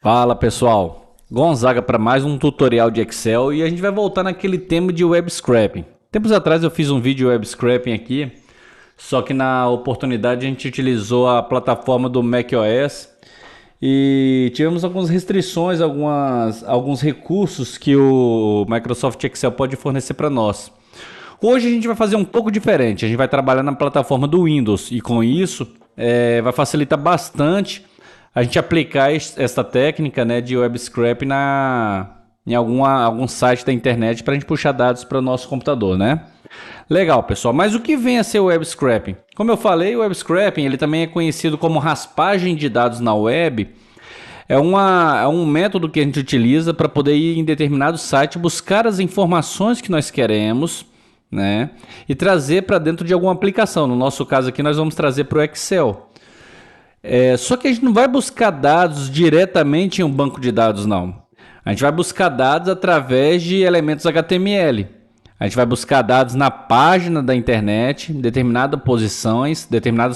Fala pessoal, Gonzaga para mais um tutorial de Excel e a gente vai voltar naquele tema de web scraping. Tempos atrás eu fiz um vídeo de web scraping aqui, só que na oportunidade a gente utilizou a plataforma do macOS e tivemos algumas restrições, alguns recursos que o Microsoft Excel pode fornecer para nós. Hoje a gente vai fazer um pouco diferente, a gente vai trabalhar na plataforma do Windows e com isso vai facilitar bastante a gente aplicar essa técnica, né, de web scrap em algum site da internet para a gente puxar dados para o nosso computador, né? Legal, pessoal. Mas o que vem a ser o web scraping? Como eu falei, o web scraping ele também é conhecido como raspagem de dados na web. É um método que a gente utiliza para poder ir em determinado site, buscar as informações que nós queremos, né, e trazer para dentro de alguma aplicação. No nosso caso aqui, nós vamos trazer para o Excel. Só que a gente não vai buscar dados diretamente em um banco de dados, não. A gente vai buscar dados através de elementos HTML. A gente vai buscar dados na página da internet, em determinadas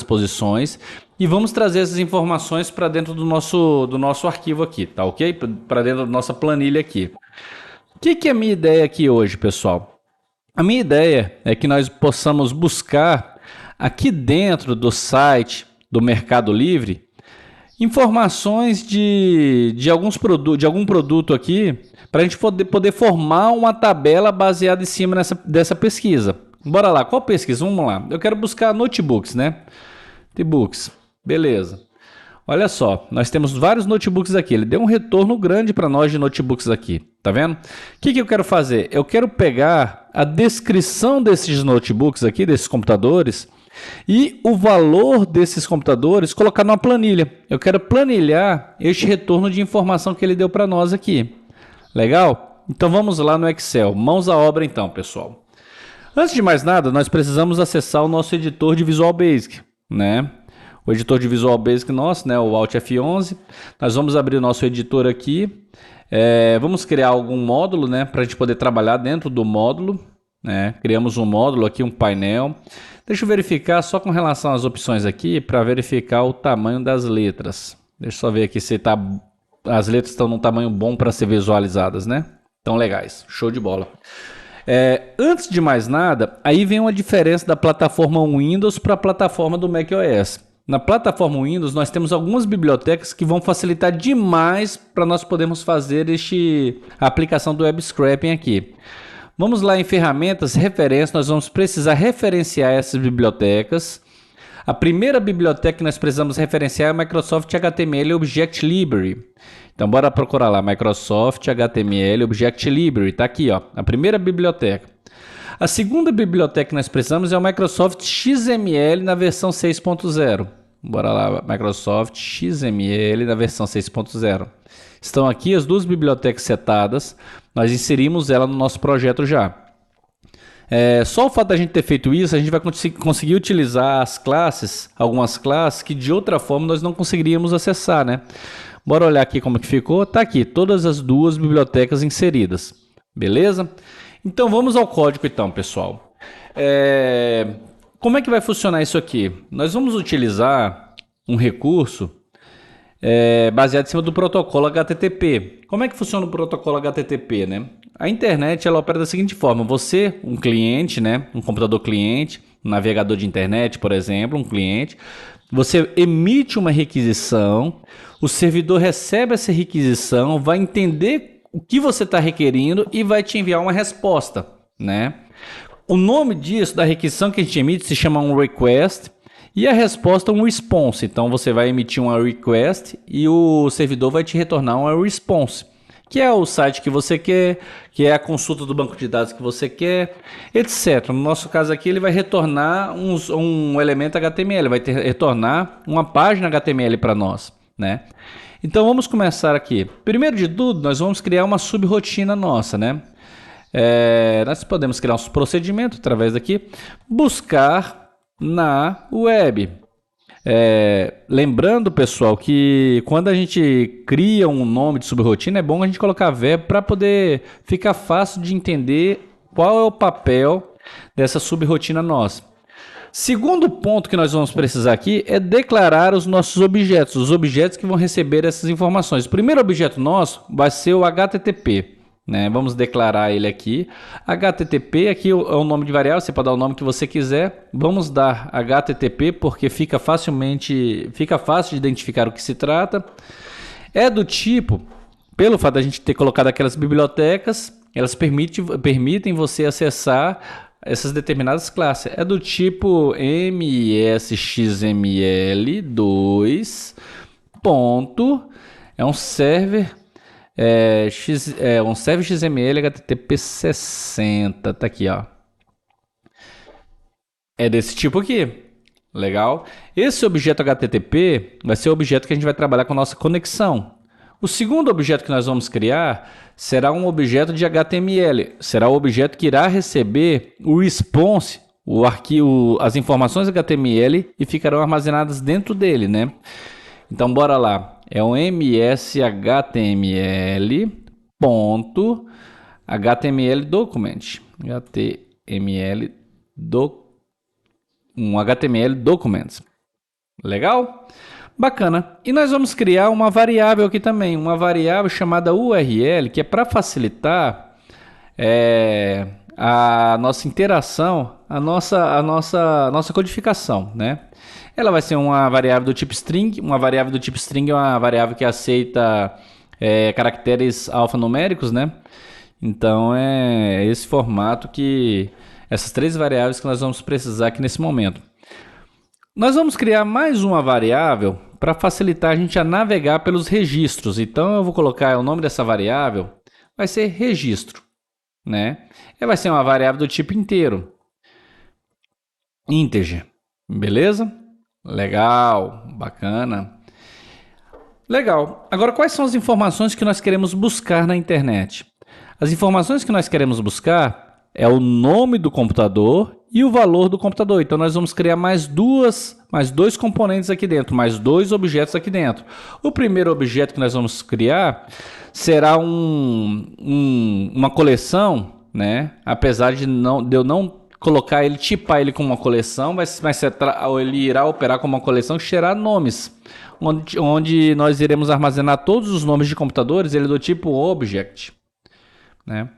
posições, e vamos trazer essas informações para dentro do nosso arquivo aqui, tá ok? Para dentro da nossa planilha aqui. O que é a minha ideia aqui hoje, pessoal? A minha ideia é que nós possamos buscar aqui dentro do site do Mercado Livre informações de algum produto aqui para a gente poder formar uma tabela baseada em cima dessa pesquisa. Bora lá, qual pesquisa? Vamos lá. Eu quero buscar notebooks, né? Notebooks, beleza. Olha só, nós temos vários notebooks aqui. Ele deu um retorno grande para nós de notebooks aqui, tá vendo? O que eu quero fazer? Eu quero pegar a descrição desses notebooks aqui, desses computadores, e o valor desses computadores colocar numa planilha. Eu quero planilhar este retorno de informação que ele deu para nós aqui. Legal? Então vamos lá no Excel. Mãos à obra então, pessoal. Antes de mais nada, nós precisamos acessar o nosso editor de Visual Basic, né? O editor de Visual Basic nosso, né? O Alt F11. Nós vamos abrir o nosso editor aqui. Vamos criar algum módulo, né? Para a gente poder trabalhar dentro do módulo, né? Criamos um módulo aqui, um painel. Deixa eu verificar só com relação às opções aqui para verificar o tamanho das letras. Deixa eu só ver aqui se as letras estão num tamanho bom para ser visualizadas, né? Estão legais, show de bola. Antes de mais nada, aí vem uma diferença da plataforma Windows para a plataforma do macOS. Na plataforma Windows nós temos algumas bibliotecas que vão facilitar demais para nós podermos fazer a aplicação do web scraping aqui. Vamos lá em ferramentas, referências, nós vamos precisar referenciar essas bibliotecas. A primeira biblioteca que nós precisamos referenciar é a Microsoft HTML Object Library. Então bora procurar lá, Microsoft HTML Object Library, está aqui, ó, a primeira biblioteca. A segunda biblioteca que nós precisamos é o Microsoft XML na versão 6.0. Bora lá, Microsoft XML na versão 6.0. Estão aqui as duas bibliotecas setadas, nós inserimos ela no nosso projeto já. Só o fato da gente ter feito isso, a gente vai conseguir utilizar algumas classes que de outra forma nós não conseguiríamos acessar, né? Bora olhar aqui como que ficou. Tá aqui, todas as duas bibliotecas inseridas, beleza? Então vamos ao código então, pessoal. Como é que vai funcionar isso aqui? Nós vamos utilizar um recurso baseado em cima do protocolo HTTP. Como é que funciona o protocolo HTTP, né? A internet ela opera da seguinte forma: você, um cliente, né, um computador cliente, um navegador de internet, por exemplo, um cliente, você emite uma requisição, o servidor recebe essa requisição, vai entender o que você está requerindo e vai te enviar uma resposta, né? O nome disso, da requisição que a gente emite, se chama um request. E a resposta é um response. Então você vai emitir uma request e o servidor vai te retornar uma response, que é o site que você quer, que é a consulta do banco de dados que você quer, etc. No nosso caso aqui, ele vai retornar um elemento HTML, vai retornar uma página HTML para nós, né? Então vamos começar aqui. Primeiro de tudo, nós vamos criar uma subrotina nossa, né? Nós podemos criar um procedimento através daqui, buscar na web. Lembrando, pessoal, que quando a gente cria um nome de subrotina, é bom a gente colocar verbo para poder ficar fácil de entender qual é o papel dessa subrotina nossa. Segundo ponto que nós vamos precisar aqui é declarar os nossos objetos, os objetos que vão receber essas informações. O primeiro objeto nosso vai ser o HTTP, né? Vamos declarar ele aqui. HTTP aqui é o nome de variável, você pode dar o nome que você quiser. Vamos dar HTTP porque fica fácil de identificar o que se trata. É do tipo, pelo fato da gente ter colocado aquelas bibliotecas, elas permitem você acessar essas determinadas classes. É do tipo MSXML2 ponto, é um server um server XML HTTP 60, tá aqui, ó. É desse tipo aqui. Legal? Esse objeto HTTP vai ser o objeto que a gente vai trabalhar com a nossa conexão. O segundo objeto que nós vamos criar será um objeto de HTML. Será o objeto que irá receber o response, o arquivo, as informações HTML e ficarão armazenadas dentro dele, né? Então, bora lá. É um mshtml ponto HTML document. HTML documents. Legal? Bacana. E nós vamos criar uma variável aqui também, uma variável chamada URL, que é para facilitar a nossa interação, a nossa codificação, né? Ela vai ser uma variável do tipo string. Uma variável do tipo string é uma variável que aceita caracteres alfanuméricos, né? Então é esse formato que essas três variáveis que nós vamos precisar aqui nesse momento. Nós vamos criar mais uma variável para facilitar a gente a navegar pelos registros. Então eu vou colocar o nome dessa variável, vai ser registro, né? E vai ser uma variável do tipo inteiro, integer, beleza? Legal, bacana. Legal. Agora, quais são as informações que nós queremos buscar na internet? As informações que nós queremos buscar é o nome do computador e o valor do computador. Então, nós vamos criar mais dois componentes aqui dentro, mais dois objetos aqui dentro. O primeiro objeto que nós vamos criar será uma coleção, né? Apesar de eu não colocar ele, tipar ele como uma coleção, ele irá operar como uma coleção que terá nomes, onde nós iremos armazenar todos os nomes de computadores, ele é do tipo object, né?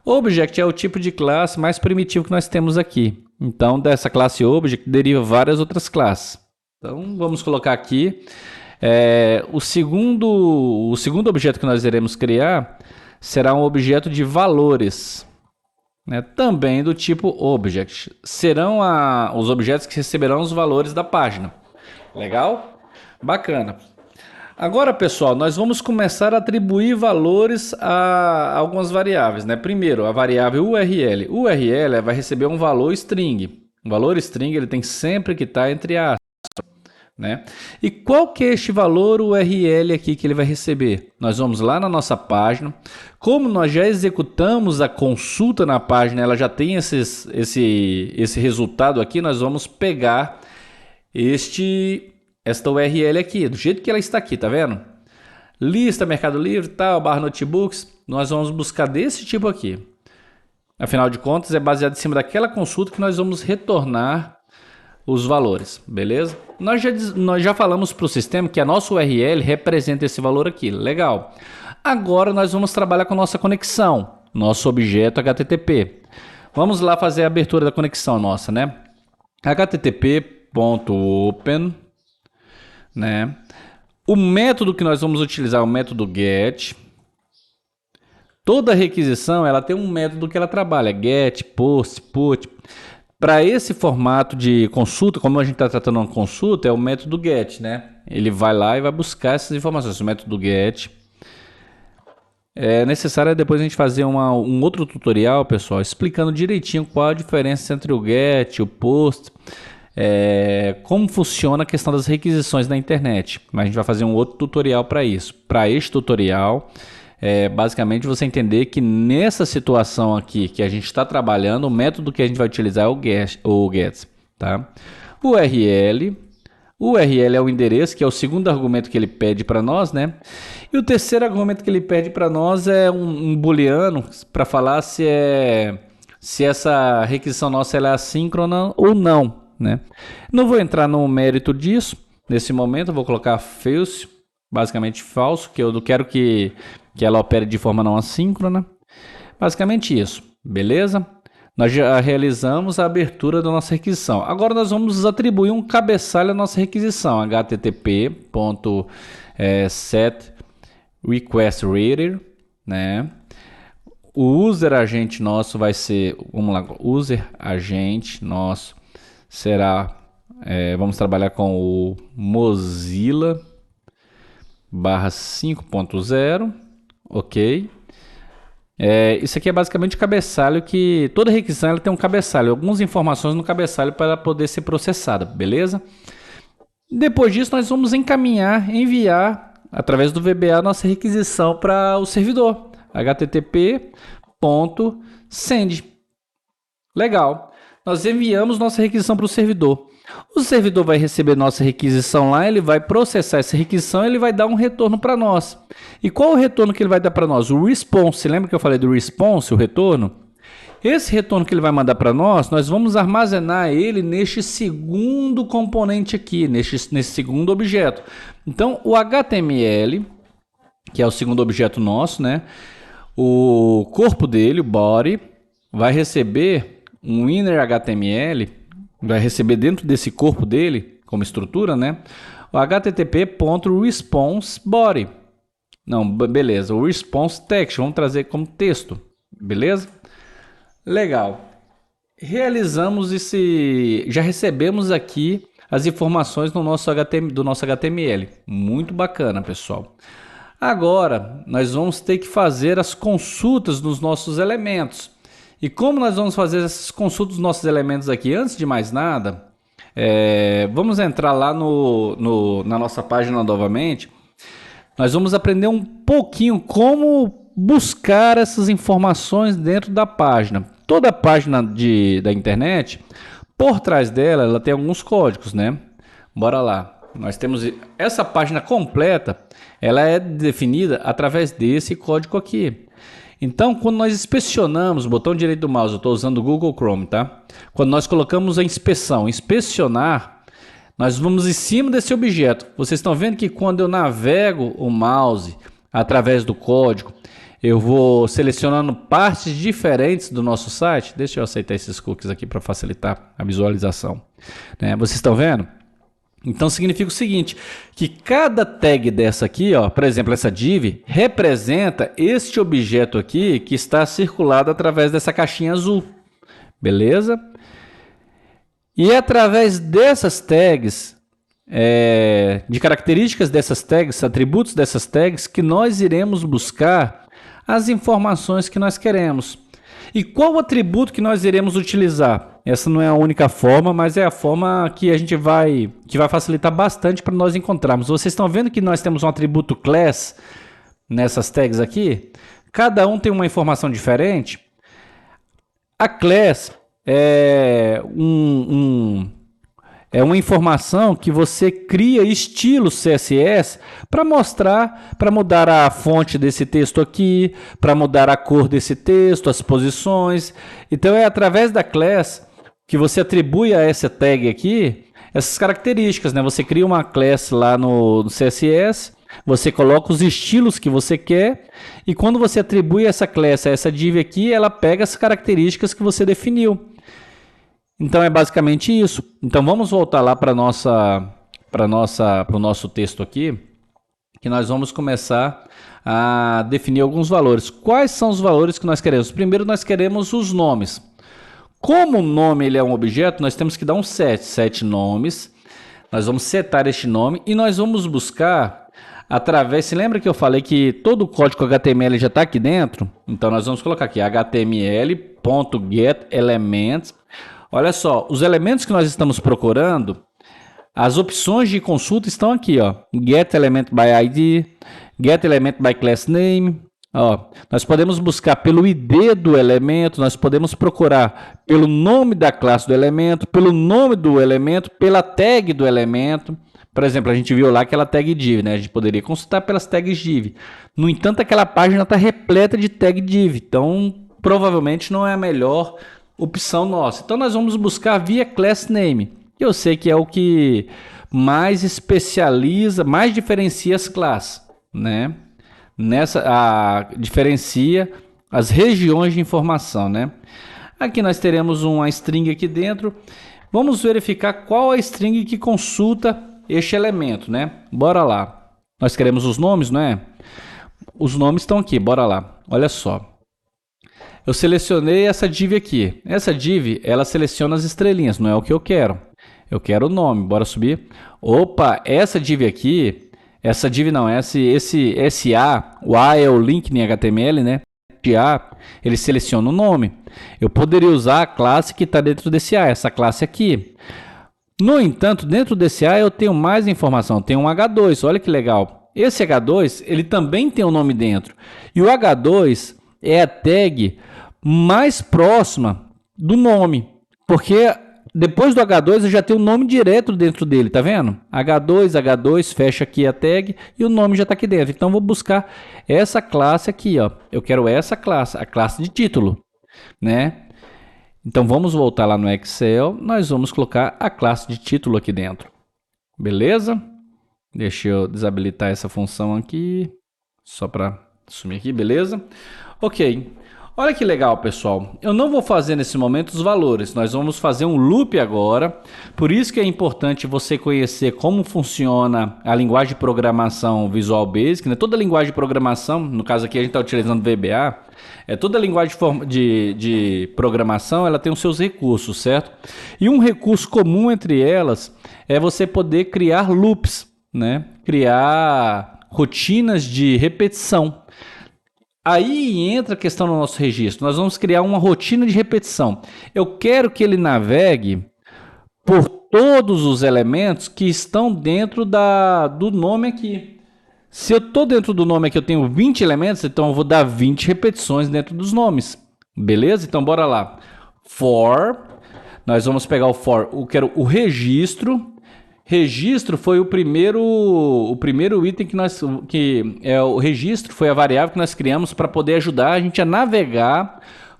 Object é o tipo de classe mais primitivo que nós temos aqui. Então, dessa classe object deriva várias outras classes. Então, vamos colocar aqui o segundo objeto que nós iremos criar será um objeto de valores, né? Também do tipo object. Serão os objetos que receberão os valores da página. Legal? Bacana. Agora, pessoal, nós vamos começar a atribuir valores a algumas variáveis, né? Primeiro, a variável URL. URL vai receber um valor string. O valor string ele tem sempre que estar entre aspas, né? E qual que é este valor URL aqui que ele vai receber? Nós vamos lá na nossa página. Como nós já executamos a consulta na página, ela já tem esse resultado aqui, nós vamos pegar esta URL aqui, do jeito que ela está aqui, tá vendo? Lista, Mercado Livre, tal, barra notebooks, nós vamos buscar desse tipo aqui. Afinal de contas, é baseado em cima daquela consulta que nós vamos retornar os valores, beleza? Nós já falamos para o sistema que a nossa URL representa esse valor aqui, legal. Agora nós vamos trabalhar com a nossa conexão, nosso objeto HTTP. Vamos lá fazer a abertura da conexão nossa, né? http.open, né? O método que nós vamos utilizar é o método get. Toda requisição ela tem um método que ela trabalha, get, post, put. Para esse formato de consulta, como a gente está tratando uma consulta, é o método get, né? Ele vai lá e vai buscar essas informações. O método get é necessário depois a gente fazer um outro tutorial, pessoal, explicando direitinho qual a diferença entre o get, o post. Como funciona a questão das requisições na internet. Mas a gente vai fazer um outro tutorial para isso. Para este tutorial, basicamente você entender que nessa situação aqui que a gente está trabalhando, o método que a gente vai utilizar é o get, tá? URL é o endereço, que é o segundo argumento que ele pede para nós, né? E o terceiro argumento que ele pede para nós é um booleano para falar se essa requisição nossa ela é assíncrona ou não. né? Não vou entrar no mérito disso nesse momento, eu vou colocar false, basicamente falso, que eu não quero que ela opere de forma não assíncrona. Basicamente isso, beleza? Nós já realizamos a abertura da nossa requisição. Agora nós vamos atribuir um cabeçalho à nossa requisição, http://set request reader, né? O user agente nosso vai ser, vamos lá, user agente nosso será, vamos trabalhar com o Mozilla /5.0, ok? Isso aqui é basicamente o cabeçalho que toda requisição ela tem um cabeçalho, algumas informações no cabeçalho para poder ser processada, beleza? Depois disso nós vamos enviar através do VBA nossa requisição para o servidor, http://send. Legal. Nós enviamos nossa requisição para o servidor. O servidor vai receber nossa requisição lá, ele vai processar essa requisição, ele vai dar um retorno para nós. E qual o retorno que ele vai dar para nós? O response. Lembra que eu falei do response, o retorno? Esse retorno que ele vai mandar para nós vamos armazenar ele neste segundo componente aqui, nesse segundo objeto. Então, o HTML, que é o segundo objeto nosso, né? O corpo dele, o body, vai receber um inner HTML, vai receber dentro desse corpo dele, como estrutura, né? O http://response_body. Não, beleza. O response text, vamos trazer como texto, beleza? Legal. Realizamos já recebemos aqui as informações do nosso HTML. Muito bacana, pessoal. Agora, nós vamos ter que fazer as consultas dos nossos elementos. E como nós vamos fazer essas consultas dos nossos elementos aqui? Antes de mais nada, vamos entrar lá na nossa página novamente. Nós vamos aprender um pouquinho como buscar essas informações dentro da página. Toda página da internet, por trás dela, ela tem alguns códigos, né? Bora lá. Nós temos essa página completa, ela é definida através desse código aqui. Então, quando nós inspecionamos, o botão direito do mouse, eu estou usando o Google Chrome, tá? Quando nós colocamos a inspecionar, nós vamos em cima desse objeto. Vocês estão vendo que quando eu navego o mouse através do código, eu vou selecionando partes diferentes do nosso site. Deixa eu aceitar esses cookies aqui para facilitar a visualização, né? Vocês estão vendo? Então significa o seguinte, que cada tag dessa aqui, ó, por exemplo, essa div, representa este objeto aqui que está circulado através dessa caixinha azul, beleza? E é através dessas tags, de características dessas tags, atributos dessas tags, que nós iremos buscar as informações que nós queremos. E qual o atributo que nós iremos utilizar? Essa não é a única forma, mas é a forma que vai facilitar bastante para nós encontrarmos. Vocês estão vendo que nós temos um atributo class nessas tags aqui? Cada um tem uma informação diferente. A class é uma informação que você cria estilo CSS para mudar a fonte desse texto aqui, para mudar a cor desse texto, as posições. Então é através da class que você atribui a essa tag aqui essas características, né? Você cria uma class lá no CSS, você coloca os estilos que você quer e quando você atribui essa class a essa div aqui, ela pega as características que você definiu. Então é basicamente isso. Então vamos voltar lá para o nosso texto aqui, que nós vamos começar a definir alguns valores. Quais são os valores que nós queremos? Primeiro nós queremos os nomes. Como o nome ele é um objeto, nós temos que dar um set nomes. Nós vamos setar este nome e nós vamos buscar através... Se lembra que eu falei que todo o código HTML já está aqui dentro? Então nós vamos colocar aqui html.getElements. Olha só, os elementos que nós estamos procurando, as opções de consulta estão aqui, ó. GetElementById, GetElementByClassName. Ó, nós podemos buscar pelo ID do elemento, nós podemos procurar pelo nome da classe do elemento, pelo nome do elemento, pela tag do elemento. Por exemplo, a gente viu lá aquela tag div, né? A gente poderia consultar pelas tags div. No entanto, aquela página está repleta de tag div, então provavelmente não é a melhor opção nossa. Então nós vamos buscar via class name. que eu sei que é o que mais especializa, mais diferencia as classes, né? Diferencia as regiões de informação, né? Aqui nós teremos uma string aqui dentro. Vamos verificar qual a string que consulta este elemento, né? Bora lá. Nós queremos os nomes, não é? Os nomes estão aqui, bora lá. Olha só. Eu selecionei essa div aqui. Essa div, ela seleciona as estrelinhas, não é o que eu quero. Eu quero o nome, bora subir. Opa, essa div aqui, esse SA, o A é o link em HTML, né? A, ele seleciona o nome. Eu poderia usar a classe que está dentro desse A, essa classe aqui. No entanto, dentro desse A eu tenho mais informação, tem um H2, olha que legal. Esse H2, ele também tem um nome dentro. E o H2 é a tag mais próxima do nome, porque depois do H2 eu já tenho o nome direto dentro dele, tá vendo? H2, fecha aqui a tag e o nome já está aqui dentro. Então vou buscar essa classe aqui, ó. Eu quero essa classe, a classe de título, né? Então vamos voltar lá no Excel, nós vamos colocar a classe de título aqui dentro. Beleza? Deixa eu desabilitar essa função aqui, só para sumir aqui, beleza? Ok. Olha que legal, pessoal. Eu não vou fazer nesse momento os valores. Nós vamos fazer um loop agora. Por isso que é importante você conhecer como funciona a linguagem de programação Visual Basic, né? Toda linguagem de programação, no caso aqui a gente está utilizando VBA, toda linguagem de programação, ela tem os seus recursos, certo? E um recurso comum entre elas é você poder criar loops, né? Criar rotinas de repetição. Aí entra a questão no nosso registro. Nós vamos criar uma rotina de repetição. Eu quero que ele navegue por todos os elementos que estão dentro do nome aqui. Se eu estou dentro do nome aqui, eu tenho 20 elementos, então eu vou dar 20 repetições dentro dos nomes. Beleza? Então, bora lá. For, nós vamos pegar o for, eu quero o registro. Registro foi o primeiro item o registro foi a variável que nós criamos para poder ajudar a gente a navegar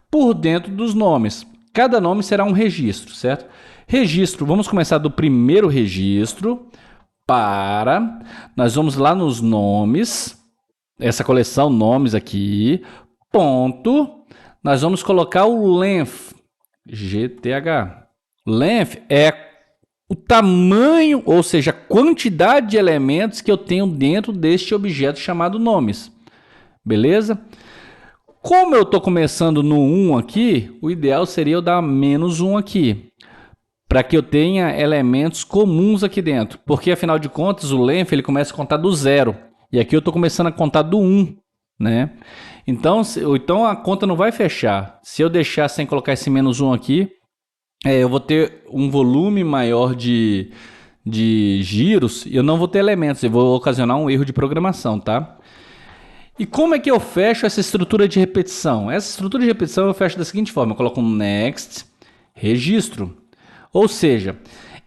por dentro dos nomes. Cada nome será um registro, certo? Registro, vamos começar do primeiro registro nós vamos lá nos nomes, essa coleção nomes aqui, ponto, nós vamos colocar o length, GTH. Length é o tamanho, ou seja, a quantidade de elementos que eu tenho dentro deste objeto chamado nomes. Beleza? Como eu estou começando no 1 aqui, o ideal seria eu dar menos 1 aqui, para que eu tenha elementos comuns aqui dentro. Porque, afinal de contas, o length ele começa a contar do 0. E aqui eu estou começando a contar do 1. Né? Então a conta não vai fechar. Se eu deixar sem colocar esse menos 1 aqui, eu vou ter um volume maior de giros e eu não vou ter elementos, eu vou ocasionar um erro de programação, tá? E como é que eu fecho essa estrutura de repetição? Essa estrutura de repetição eu fecho da seguinte forma, eu coloco um next, registro, ou seja,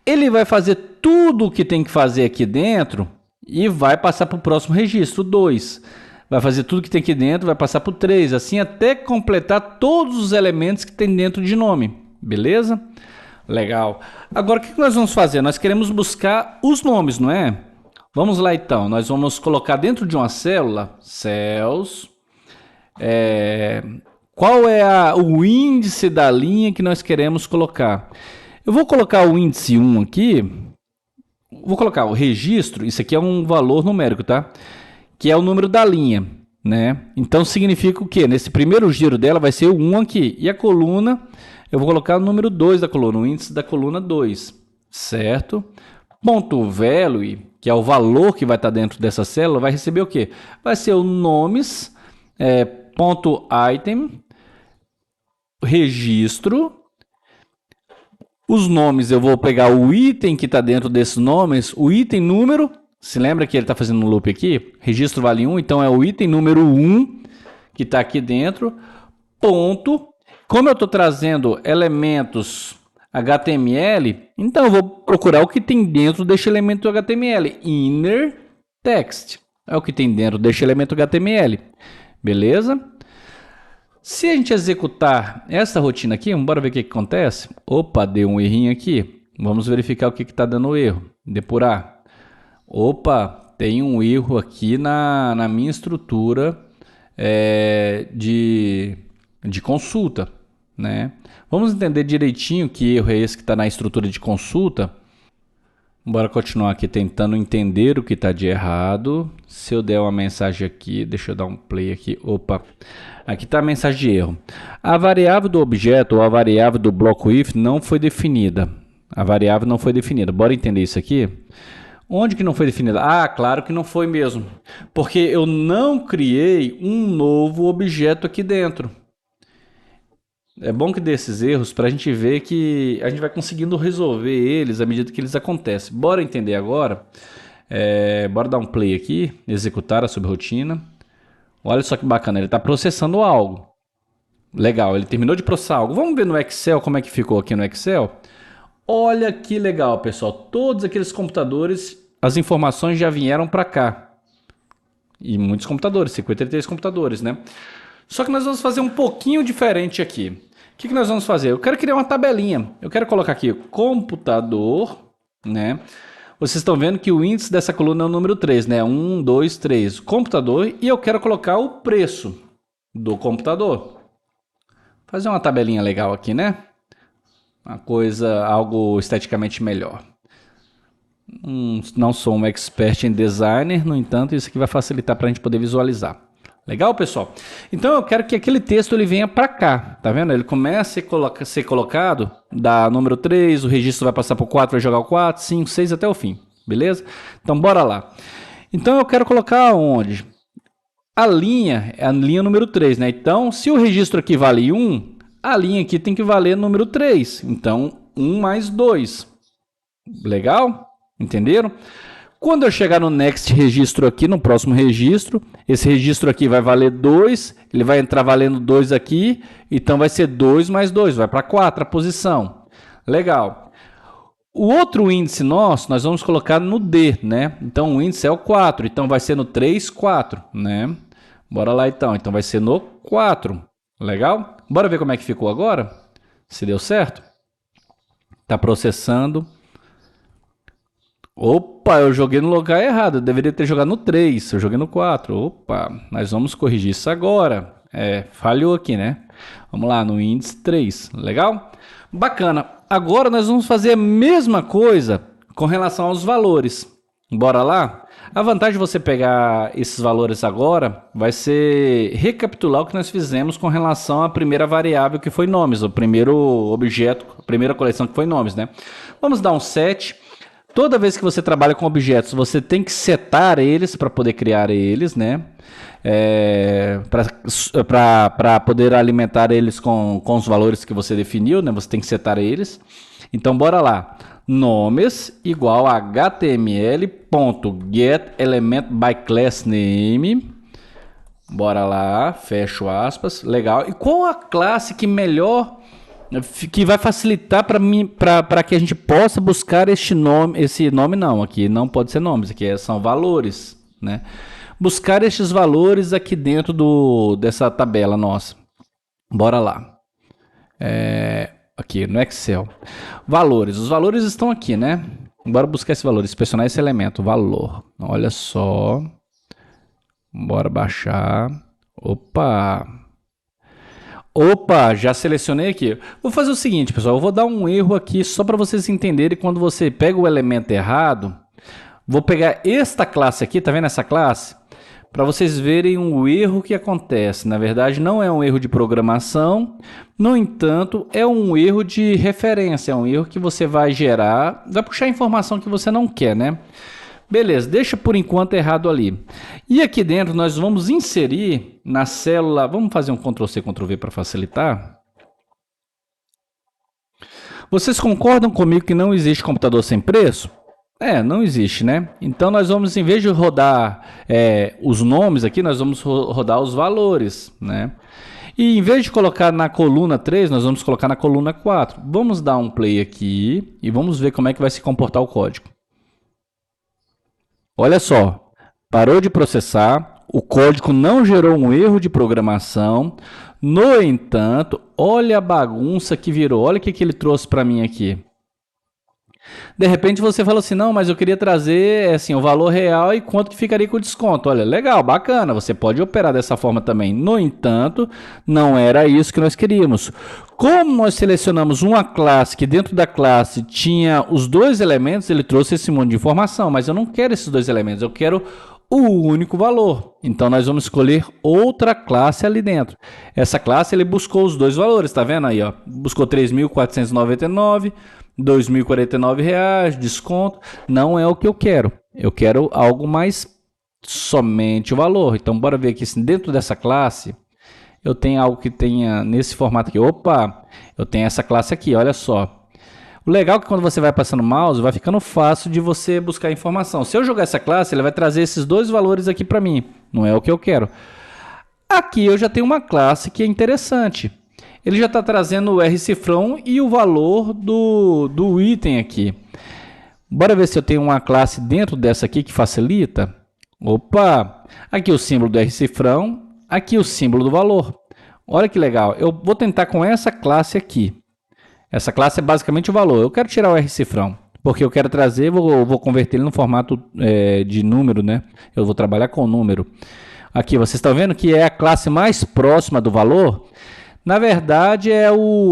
ele vai fazer tudo o que tem que fazer aqui dentro e vai passar para o próximo registro, 2. Vai fazer tudo que tem aqui dentro, vai passar para o 3, assim até completar todos os elementos que tem dentro de nome. Beleza? Legal. Agora, o que nós vamos fazer? Nós queremos buscar os nomes, não é? Vamos lá, então. Nós vamos colocar dentro de uma célula, cells, qual é o índice da linha que nós queremos colocar. Eu vou colocar o índice 1 aqui, vou colocar o registro, isso aqui é um valor numérico, tá? Que é o número da linha, né? Então, significa o quê? Nesse primeiro giro dela vai ser o 1 aqui, e a coluna... Eu vou colocar o número 2 da coluna, o índice da coluna 2, certo? Ponto value, que é o valor que vai estar dentro dessa célula, vai receber o quê? Vai ser o nomes, ponto item, registro. Os nomes, eu vou pegar o item que está dentro desses nomes, o item número, se lembra que ele está fazendo um loop aqui? Registro vale 1, então é o item número 1 que está aqui dentro, ponto. Como eu estou trazendo elementos HTML, então eu vou procurar o que tem dentro deste elemento HTML. Inner text é o que tem dentro deste elemento HTML. Beleza? Se a gente executar essa rotina aqui, vamos ver o que acontece. Opa, deu um errinho aqui. Vamos verificar o que está dando erro. Depurar. Opa, tem um erro aqui na minha estrutura de consulta, né? Vamos entender direitinho que erro é esse que está na estrutura de consulta. Bora continuar aqui tentando entender o que está de errado. Se eu der uma mensagem aqui, deixa eu dar um play aqui. Opa, aqui está a mensagem de erro. A variável do objeto ou a variável do bloco if não foi definida. A variável não foi definida. Bora entender isso aqui? Onde que não foi definida? Ah, claro que não foi mesmo. Porque eu não criei um novo objeto aqui dentro. É bom que dê esses erros para a gente ver que a gente vai conseguindo resolver eles à medida que eles acontecem. Bora entender agora. Bora dar um play aqui, executar a subrotina. Olha só que bacana, ele está processando algo. Legal, ele terminou de processar algo. Vamos ver no Excel como é que ficou aqui no Excel? Olha que legal, pessoal. Todos aqueles computadores, as informações já vieram para cá. E muitos computadores, 53 computadores, né? Só que nós vamos fazer um pouquinho diferente aqui. O que nós vamos fazer? Eu quero criar uma tabelinha. Eu quero colocar aqui computador, né? Vocês estão vendo que o índice dessa coluna é o número 3, né? 1, 2, 3. Computador. E eu quero colocar o preço do computador. Fazer uma tabelinha legal aqui, né? Uma coisa, algo esteticamente melhor. Não sou um expert em designer, no entanto, isso aqui vai facilitar para a gente poder visualizar. Legal, pessoal? Então eu quero que aquele texto ele venha para cá, tá vendo? Ele começa a ser colocado, da número 3, o registro vai passar para o 4, vai jogar o 4, 5, 6 até o fim, beleza? Então bora lá. Então eu quero colocar onde? A linha é a linha número 3, né? Então se o registro aqui vale 1, a linha aqui tem que valer número 3. Então 1 mais 2. Legal? Entenderam? Quando eu chegar no next registro aqui, no próximo registro, esse registro aqui vai valer 2, ele vai entrar valendo 2 aqui, então vai ser 2 mais 2, vai para 4 a posição. Legal. O outro índice nosso, nós vamos colocar no D, né? Então o índice é o 4, então vai ser no 3, 4, né? Bora lá então, então vai ser no 4. Legal? Bora ver como é que ficou agora? Se deu certo? Está processando. Opa, eu joguei no lugar errado, eu deveria ter jogado no 3, eu joguei no 4. Opa, nós vamos corrigir isso agora. Falhou aqui, né? Vamos lá, no índice 3, legal? Bacana, agora nós vamos fazer a mesma coisa com relação aos valores. Bora lá? A vantagem de você pegar esses valores agora vai ser recapitular o que nós fizemos com relação à primeira variável que foi nomes, o primeiro objeto, a primeira coleção que foi nomes, né? Vamos dar um set. Toda vez que você trabalha com objetos, você tem que setar eles para poder criar eles, né? Para poder alimentar eles com os valores que você definiu, né? Você tem que setar eles. Então, bora lá. Nomes igual a html.getElementByClassName. Bora lá, fecho aspas. Legal. E qual a classe que melhor... que vai facilitar para que a gente possa buscar esse nome não, aqui não pode ser nomes, aqui são valores, né? Buscar estes valores aqui dentro dessa tabela nossa. Bora lá. Aqui no Excel. Valores, os valores estão aqui, né? Bora buscar esse valor, inspecionar esse elemento, valor. Olha só. Bora baixar. Opa, já selecionei aqui. Vou fazer o seguinte, pessoal, eu vou dar um erro aqui só para vocês entenderem quando você pega o elemento errado. Vou pegar esta classe aqui, tá vendo essa classe? Para vocês verem o erro que acontece. Na verdade, não é um erro de programação, no entanto, é um erro de referência, é um erro que você vai gerar, vai puxar informação que você não quer, né? Beleza, deixa por enquanto errado ali. E aqui dentro nós vamos inserir na célula, vamos fazer um Ctrl+C, Ctrl+V para facilitar. Vocês concordam comigo que não existe computador sem preço? Não existe, né? Então nós vamos, em vez de rodar os nomes aqui, nós vamos rodar os valores, né? E em vez de colocar na coluna 3, nós vamos colocar na coluna 4. Vamos dar um play aqui e vamos ver como é que vai se comportar o código. Olha só, parou de processar, o código não gerou um erro de programação. No entanto, olha a bagunça que virou, olha o que ele trouxe para mim aqui. De repente você fala assim, não, mas eu queria trazer assim, o valor real e quanto que ficaria com o desconto. Olha, legal, bacana, você pode operar dessa forma também. No entanto, não era isso que nós queríamos. Como nós selecionamos uma classe que dentro da classe tinha os dois elementos, ele trouxe esse monte de informação, mas eu não quero esses dois elementos, eu quero o único valor. Então nós vamos escolher outra classe ali dentro. Essa classe ele buscou os dois valores, tá vendo aí, ó? Buscou 3.499, R$ 2.049, desconto. Não é o que eu quero. Eu quero algo mais somente o valor. Então bora ver aqui se dentro dessa classe eu tenho algo que tenha nesse formato aqui. Opa, eu tenho essa classe aqui, olha só. O legal é que quando você vai passando o mouse, vai ficando fácil de você buscar informação. Se eu jogar essa classe, ele vai trazer esses dois valores aqui para mim. Não é o que eu quero. Aqui eu já tenho uma classe que é interessante. Ele já está trazendo o R-cifrão e o valor do item aqui. Bora ver se eu tenho uma classe dentro dessa aqui que facilita. Opa! Aqui o símbolo do R-cifrão, aqui o símbolo do valor. Olha que legal. Eu vou tentar com essa classe aqui. Essa classe é basicamente o valor. Eu quero tirar o R-cifrão, porque eu quero trazer, vou converter ele no formato de número, né? Eu vou trabalhar com número. Aqui, vocês estão vendo que é a classe mais próxima do valor? Na verdade,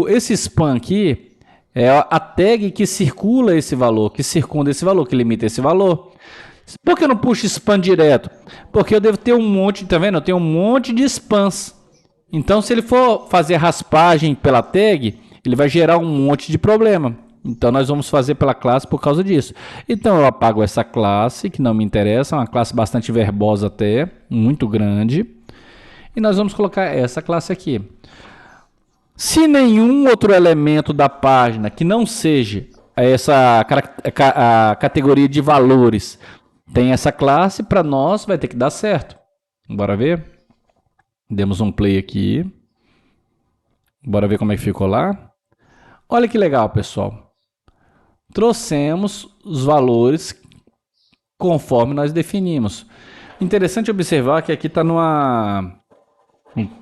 esse span aqui é a tag que circula esse valor, que circunda esse valor, que limita esse valor. Por que eu não puxo span direto? Porque eu devo ter um monte, tá vendo? Eu tenho um monte de spans. Então, se ele for fazer raspagem pela tag, ele vai gerar um monte de problema. Então, nós vamos fazer pela classe por causa disso. Então, eu apago essa classe, que não me interessa, é uma classe bastante verbosa até, muito grande. E nós vamos colocar essa classe aqui. Se nenhum outro elemento da página que não seja a categoria de valores tem essa classe, para nós vai ter que dar certo. Bora ver? Demos um play aqui. Bora ver como é que ficou lá. Olha que legal, pessoal. Trouxemos os valores conforme nós definimos. Interessante observar que aqui está numa...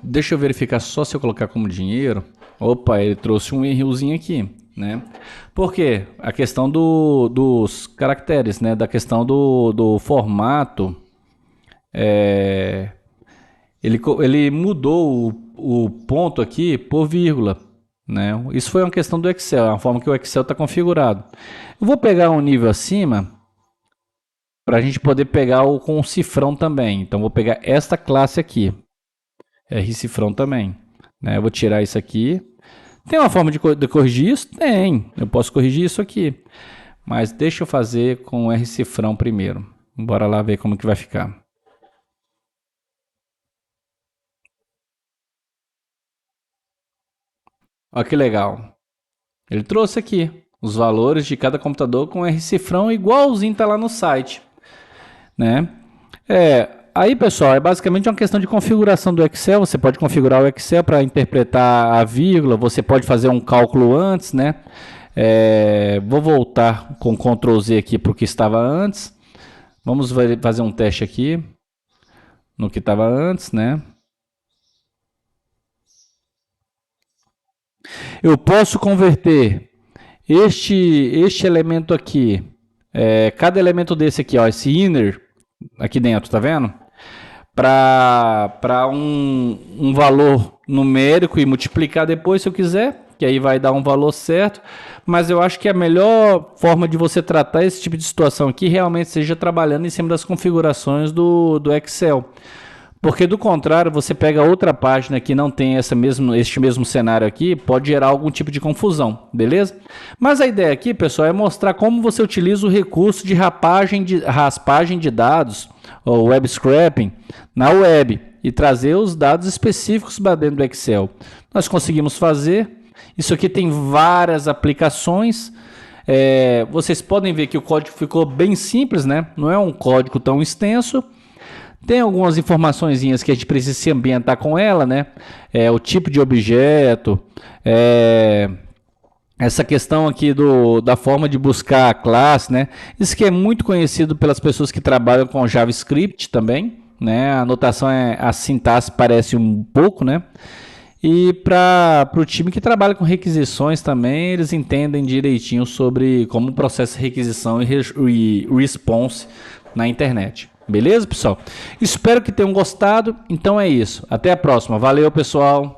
Deixa eu verificar só se eu colocar como dinheiro. Opa, ele trouxe um errozinho aqui, né? Por quê? A questão dos caracteres, né? Da questão do formato. Ele mudou o ponto aqui por vírgula, né? Isso foi uma questão do Excel, a forma que o Excel está configurado. Eu vou pegar um nível acima para a gente poder pegar com o cifrão também. Então, vou pegar esta classe aqui, R-cifrão também, né? Eu vou tirar isso aqui. Tem uma forma de corrigir isso? Tem. Eu posso corrigir isso aqui. Mas deixa eu fazer com o R-cifrão primeiro. Bora lá ver como que vai ficar. Olha que legal. Ele trouxe aqui os valores de cada computador com R-cifrão igualzinho está lá no site, né? Aí, pessoal, é basicamente uma questão de configuração do Excel. Você pode configurar o Excel para interpretar a vírgula, você pode fazer um cálculo antes, né? Vou voltar com Ctrl Z aqui para o que estava antes. Vamos fazer um teste aqui no que estava antes, né? Eu posso converter este elemento aqui, cada elemento desse aqui, ó, esse inner aqui dentro, tá vendo? Para um valor numérico e multiplicar depois se eu quiser, que aí vai dar um valor certo. Mas eu acho que a melhor forma de você tratar esse tipo de situação aqui realmente seja trabalhando em cima das configurações do Excel. Porque do contrário, você pega outra página que não tem este mesmo cenário aqui, pode gerar algum tipo de confusão, beleza? Mas a ideia aqui, pessoal, é mostrar como você utiliza o recurso de raspagem de dados, ou web scraping, na web, e trazer os dados específicos para dentro do Excel. Nós conseguimos fazer. Isso aqui tem várias aplicações. Vocês podem ver que o código ficou bem simples, né? Não é um código tão extenso. Tem algumas informaçõezinhas que a gente precisa se ambientar com ela, né? O tipo de objeto, essa questão aqui da forma de buscar a classe, né? Isso que é muito conhecido pelas pessoas que trabalham com JavaScript também, né? A notação, a sintaxe parece um pouco, né? E para o time que trabalha com requisições também, eles entendem direitinho sobre como processa requisição e response na internet. Beleza, pessoal? Espero que tenham gostado. Então é isso. Até a próxima. Valeu, pessoal.